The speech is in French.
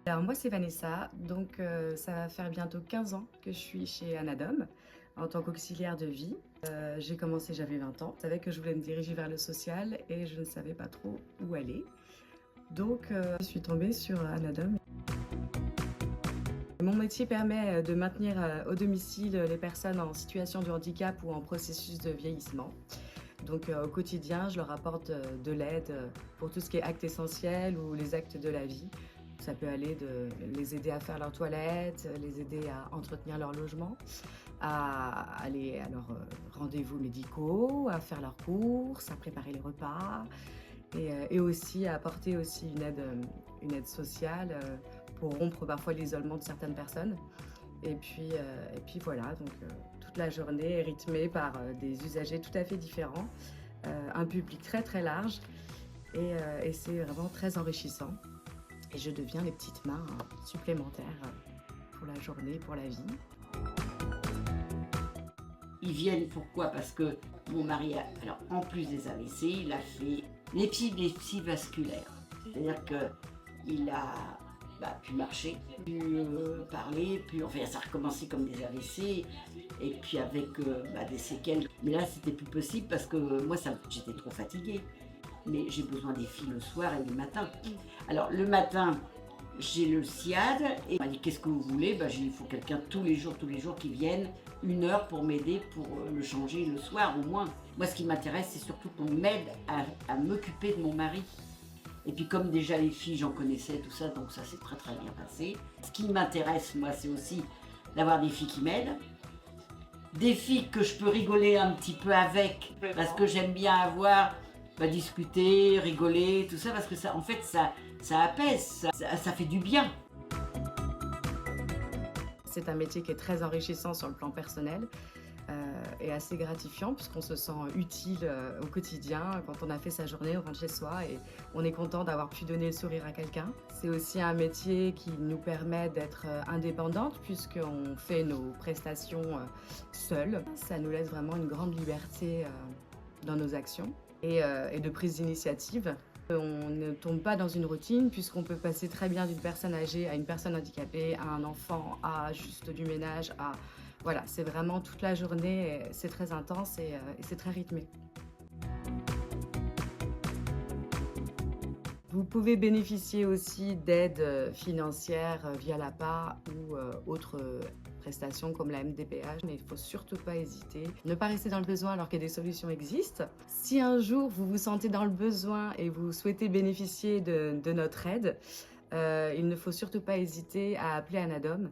Alors moi c'est Vanessa, donc ça va faire bientôt 15 ans que je suis chez Anadom en tant qu'auxiliaire de vie. J'ai commencé, j'avais 20 ans. Je savais que je voulais me diriger vers le social et je ne savais pas trop où aller. Donc je suis tombée sur Anadom. Mon métier permet de maintenir au domicile les personnes en situation de handicap ou en processus de vieillissement. Donc au quotidien, je leur apporte de l'aide pour tout ce qui est actes essentiels ou les actes de la vie. Ça peut aller de les aider à faire leur toilette, les aider à entretenir leur logement, à aller à leurs rendez-vous médicaux, à faire leurs courses, à préparer les repas et aussi à apporter aussi une aide sociale pour rompre parfois l'isolement de certaines personnes. Et puis voilà, donc toute la journée est rythmée par des usagers tout à fait différents, un public très très large et c'est vraiment très enrichissant. Et je deviens les petites mains supplémentaires pour la journée, pour la vie. Ils viennent pourquoi? Parce que mon mari, alors en plus des AVC, il a fait l'épilepsie vasculaire. C'est-à-dire qu'il a pu marcher, pu parler, enfin ça a recommencé comme des AVC, et puis avec des séquelles. Mais là, c'était plus possible parce que moi, j'étais trop fatiguée. Mais j'ai besoin des filles le soir et le matin. Alors le matin, j'ai le SIAD et il m'a dit qu'est-ce que vous voulez, j'ai dit il faut quelqu'un tous les jours qui vienne 1 heure pour m'aider pour le changer le soir au moins. Moi ce qui m'intéresse c'est surtout qu'on m'aide à m'occuper de mon mari. Et puis comme déjà les filles j'en connaissais tout ça, donc ça s'est très très bien passé. Ce qui m'intéresse moi c'est aussi d'avoir des filles qui m'aident. Des filles que je peux rigoler un petit peu avec, parce que j'aime bien avoir, discuter, rigoler, tout ça, parce que ça, en fait, ça apaise, ça fait du bien. C'est un métier qui est très enrichissant sur le plan personnel et assez gratifiant puisqu'on se sent utile au quotidien. Quand on a fait sa journée, on rentre chez soi et on est content d'avoir pu donner le sourire à quelqu'un. C'est aussi un métier qui nous permet d'être indépendante puisqu'on fait nos prestations seules. Ça nous laisse vraiment une grande liberté dans nos actions et de prise d'initiative. On ne tombe pas dans une routine puisqu'on peut passer très bien d'une personne âgée à une personne handicapée, à un enfant, à juste du ménage, à... Voilà, c'est vraiment toute la journée, c'est très intense et c'est très rythmé. Vous pouvez bénéficier aussi d'aides financières via l'APA ou autres prestations comme la MDPH, mais il ne faut surtout pas hésiter. Ne pas rester dans le besoin alors que des solutions existent. Si un jour vous vous sentez dans le besoin et vous souhaitez bénéficier de notre aide, il ne faut surtout pas hésiter à appeler Anadom.